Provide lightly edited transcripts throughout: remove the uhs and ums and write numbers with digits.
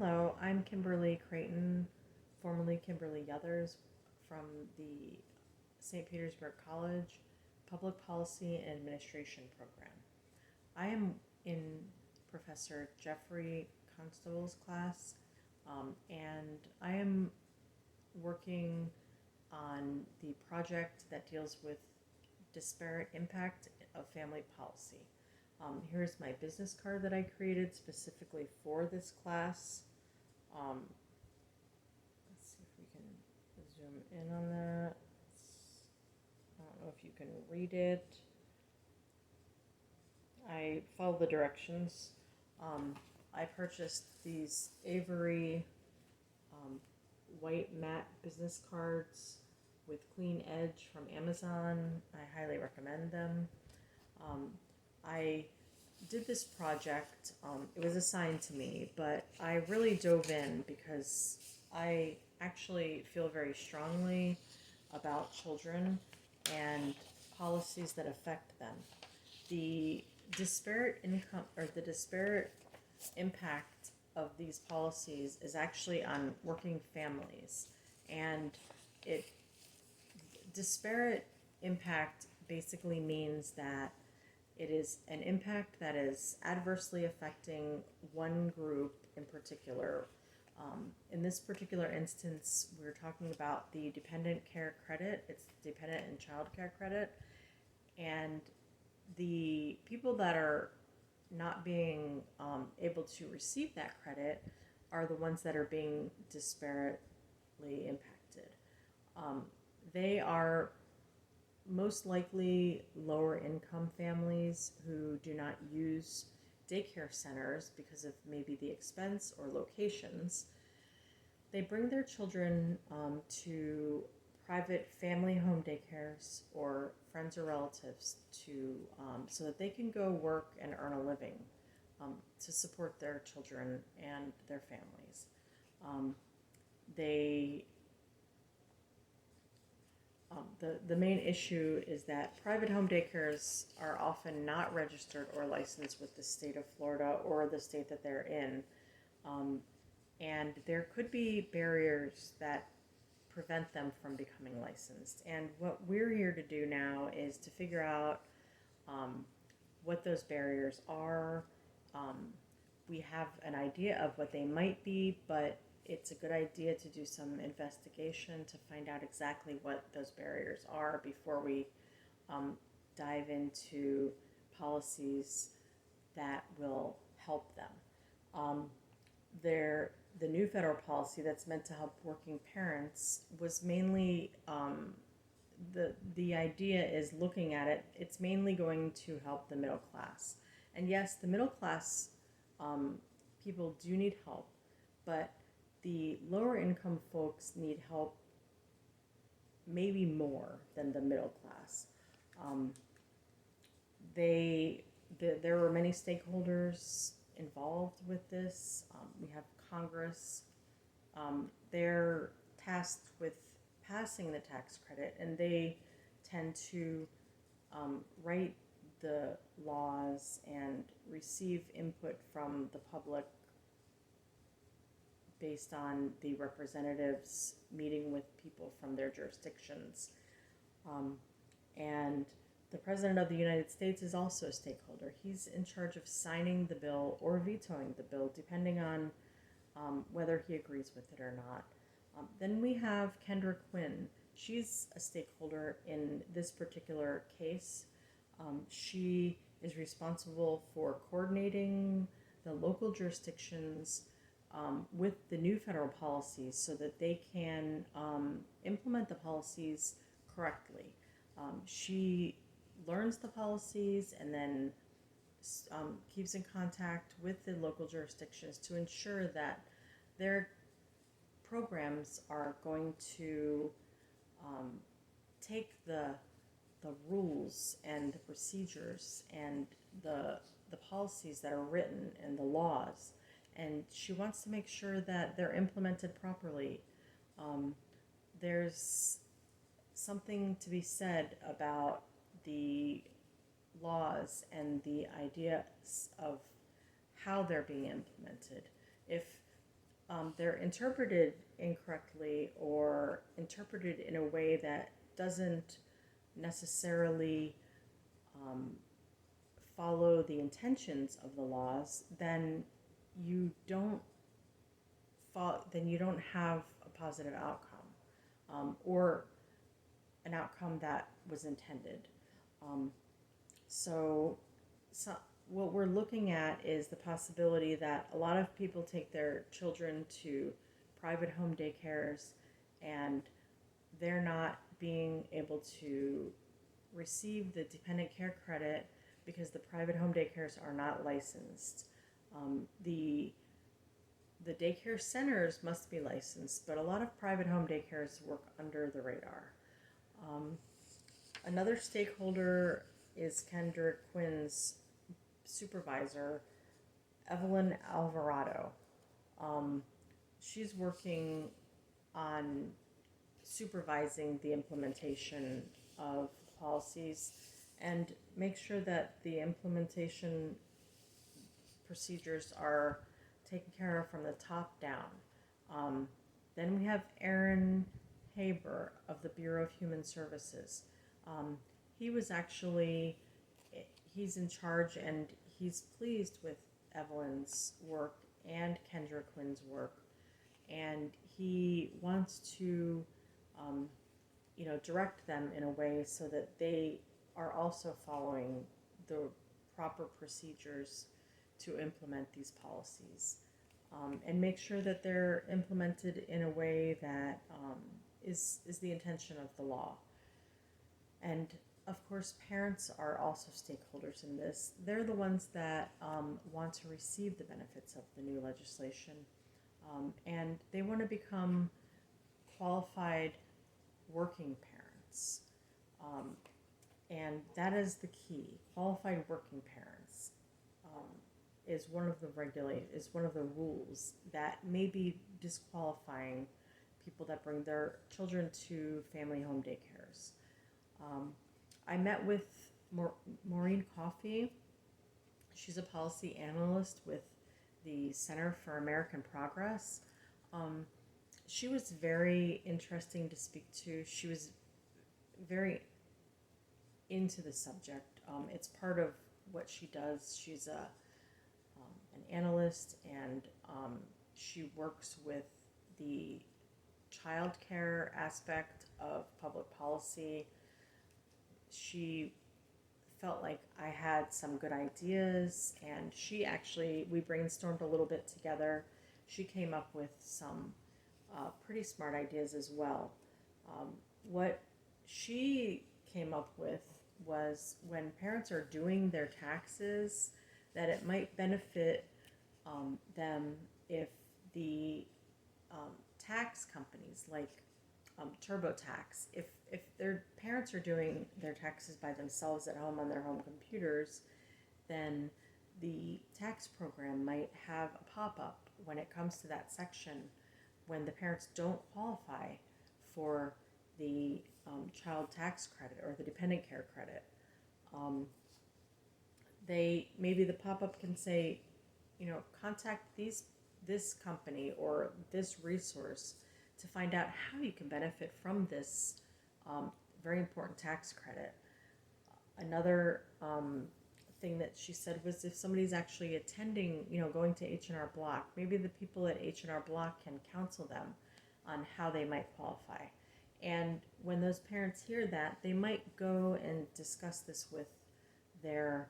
Hello, I'm Kimberly Creighton, formerly Kimberly Yothers, from the St. Petersburg College Public Policy and Administration program. I am in Professor Jeffrey Constable's class, and I am working on the project that deals with disparate impact of family policy. Here's my business card that I created specifically for this class. Um, let's see if we can zoom in on that. I don't know if you can read it. I follow the directions. I purchased these Avery um, white matte business cards with clean edge from Amazon. I highly recommend them. Um, I did this project. It was assigned to me, but I really dove in because I actually feel very strongly about children and policies that affect them. The disparate income or the disparate impact of these policies is actually on working families, and it disparate impact basically means that it is an impact that is adversely affecting one group in particular. In this particular instance, we're talking about the dependent care credit. It's dependent and child care credit. And the people that are not being able to receive that credit are the ones that are being disparately impacted. They are most likely lower income families who do not use daycare centers because of maybe the expense or locations. They bring their children to private family home daycares or friends or relatives to so that they can go work and earn a living to support their children and their families. Um, they the main issue is that private home daycares are often not registered or licensed with the state of Florida or the state that they're in. Um, and there could be barriers that prevent them from becoming licensed. And what we're here to do now is to figure out what those barriers are. Um, we have an idea of what they might be, but it's a good idea to do some investigation to find out exactly what those barriers are before we um, dive into policies that will help them. Um, the new federal policy that's meant to help working parents was mainly the idea is looking at it. It's mainly going to help the middle class, and yes, the middle class people do need help, but the lower income folks need help maybe more than the middle class. Um, there were many stakeholders involved with this. We have Congress. They're tasked with passing the tax credit, and they tend to write the laws and receive input from the public based on the representatives meeting with people from their jurisdictions. Um, and the President of the United States is also a stakeholder. He's in charge of signing the bill or vetoing the bill, depending on whether he agrees with it or not. Then we have Kendra Quinn. She's a stakeholder in this particular case. She is responsible for coordinating the local jurisdictions with the new federal policies so that they can implement the policies correctly. She learns the policies and then keeps in contact with the local jurisdictions to ensure that their programs are going to take the rules and the procedures and the policies that are written and the laws, and she wants to make sure that they're implemented properly. There's something to be said about the laws and the ideas of how they're being implemented. If they're interpreted incorrectly or interpreted in a way that doesn't necessarily um, follow the intentions of the laws, then you don't then you don't have a positive outcome, or an outcome that was intended. Um, so, so what we're looking at is the possibility that a lot of people take their children to private home daycares, and they're not being able to receive the dependent care credit because the private home daycares are not licensed. The daycare centers must be licensed, but a lot of private home daycares work under the radar. Um, Another stakeholder is Kendra Quinn's supervisor, Evelyn Alvarado. Um, she's working on supervising the implementation of policies and make sure that the implementation procedures are taken care of from the top down. Then we have Aaron Haber of the Bureau of Human Services. Um, he was actually, he's in charge and he's pleased with Evelyn's work and Kendra Quinn's work. And he wants to, direct them in a way so that they are also following the proper procedures to implement these policies, and make sure that they're implemented in a way that is the intention of the law. And of course, parents are also stakeholders in this. They're the ones that want to receive the benefits of the new legislation, and they want to become qualified working parents. Um, and that is the key. Qualified working parents is one of the rules that may be disqualifying people that bring their children to family home daycares. I met with Maureen Coffey. She's a policy analyst with the Center for American Progress. She was very interesting to speak to. She was very into the subject. It's part of what she does. She's an analyst, and she works with the child care aspect of public policy. She felt like I had some good ideas, and we brainstormed a little bit together. She came up with some pretty smart ideas as well. What she came up with was, when parents are doing their taxes, that it might benefit them if the tax companies like TurboTax, if their parents are doing their taxes by themselves at home on their home computers, then the tax program might have a pop-up when it comes to that section when the parents don't qualify for the child tax credit or the dependent care credit. Maybe the pop-up can say, contact this company or this resource to find out how you can benefit from this very important tax credit. Another thing that she said was, if somebody's actually attending, going to H&R Block, maybe the people at H&R Block can counsel them on how they might qualify. And when those parents hear that, they might go and discuss this with their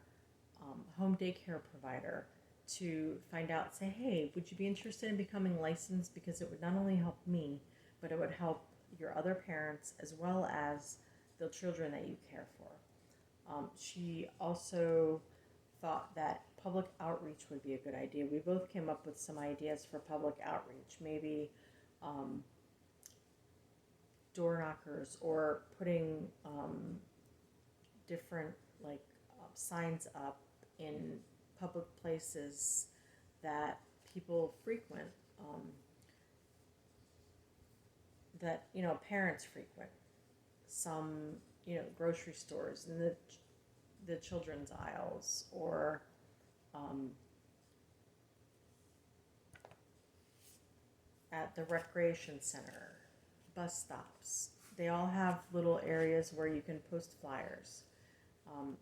home daycare provider to find out, say, hey, would you be interested in becoming licensed? Because it would not only help me, but it would help your other parents as well as the children that you care for. She also thought that public outreach would be a good idea. We both came up with some ideas for public outreach, maybe door knockers, or putting different signs up in public places that people frequent, that parents frequent, some grocery stores in the children's aisles, or at the recreation center, bus stops. They all have little areas where you can post flyers. Um,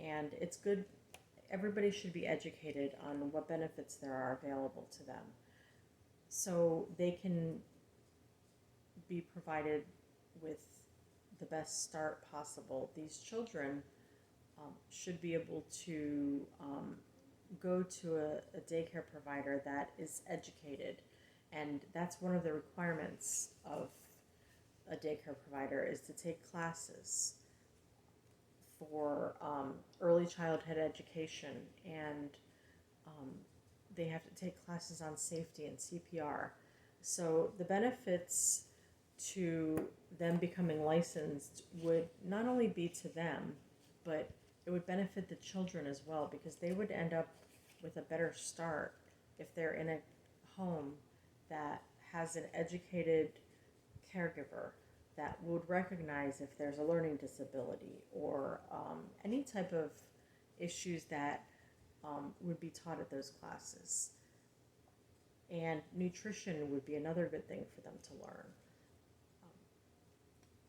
and it's good, everybody should be educated on what benefits there are available to them so they can be provided with the best start possible. These children should be able to go to a daycare provider that is educated, and that's one of the requirements of a daycare provider is to take classes for early childhood education, and um, they have to take classes on safety and CPR. So the benefits to them becoming licensed would not only be to them, but it would benefit the children as well because they would end up with a better start if they're in a home that has an educated caregiver that would recognize if there's a learning disability or any type of issues that would be taught at those classes. And nutrition would be another good thing for them to learn.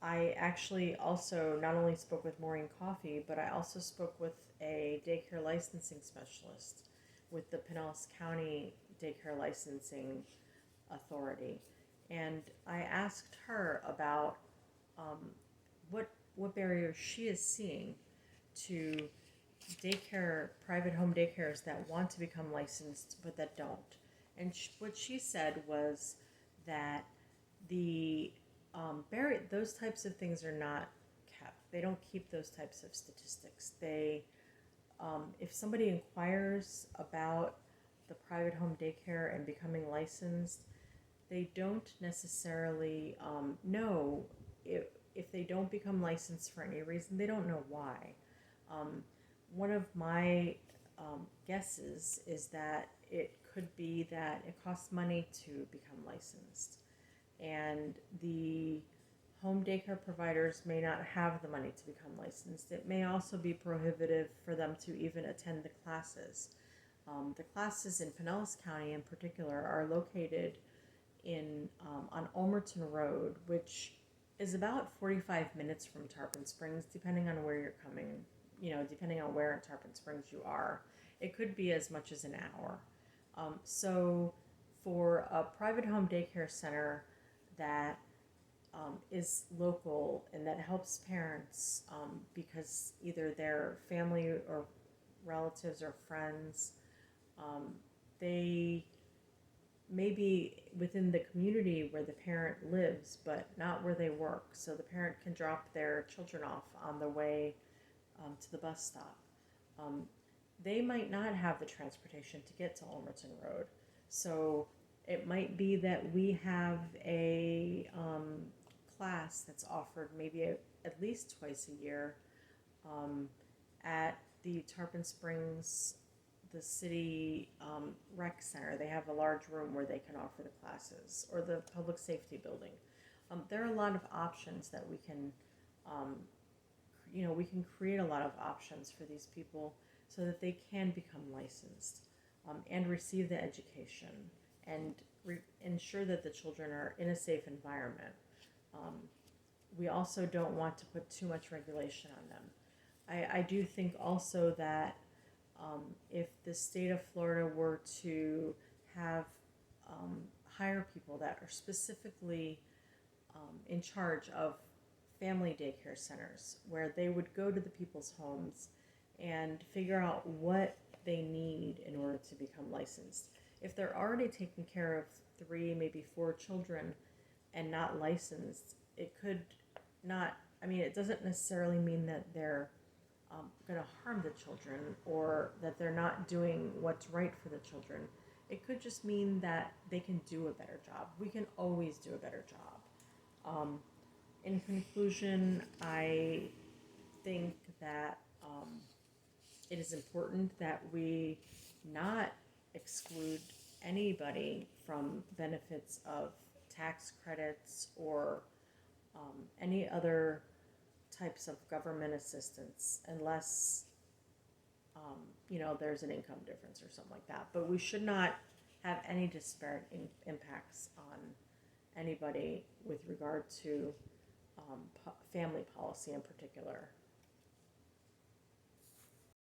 I actually also not only spoke with Maureen Coffey, but I also spoke with a daycare licensing specialist with the Pinellas County Daycare Licensing Authority. And I asked her about um, what barriers she is seeing to daycare, private home daycares that want to become licensed but that don't. And what she said was that the those types of things are not kept. They don't keep those types of statistics. If somebody inquires about the private home daycare and becoming licensed, they don't necessarily know if they don't become licensed for any reason. They don't know why. One of my guesses is that it could be that it costs money to become licensed, and the home daycare providers may not have the money to become licensed. It may also be prohibitive for them to even attend the classes. The classes in Pinellas County in particular are located on Ulmerton Road, which is about 45 minutes from Tarpon Springs, depending on where you're coming, depending on where in Tarpon Springs you are. It could be as much as an hour. So for a private home daycare center that is local and that helps parents because either their family or relatives or friends, they may be within the community where the parent lives, but not where they work. So the parent can drop their children off on the way to the bus stop. They might not have the transportation to get to Ulmerton Road. So it might be that we have a class that's offered maybe at least twice a year at the Tarpon Springs, the city rec center. They have a large room where they can offer the classes, or the public safety building. There are a lot of options that we can, we can create a lot of options for these people so that they can become licensed and receive the education and ensure that the children are in a safe environment. We also don't want to put too much regulation on them. I do think also that if the state of Florida were to have hire people that are specifically in charge of family daycare centers, where they would go to the people's homes and figure out what they need in order to become licensed. If they're already taking care of 3, maybe 4 children and not licensed, it could not, it doesn't necessarily mean that they're going to harm the children or that they're not doing what's right for the children. It could just mean that they can do a better job. We can always do a better job. In conclusion, I think that it is important that we not exclude anybody from benefits of tax credits or any other types of government assistance unless there's an income difference or something like that. But we should not have any disparate impacts on anybody with regard to family policy in particular.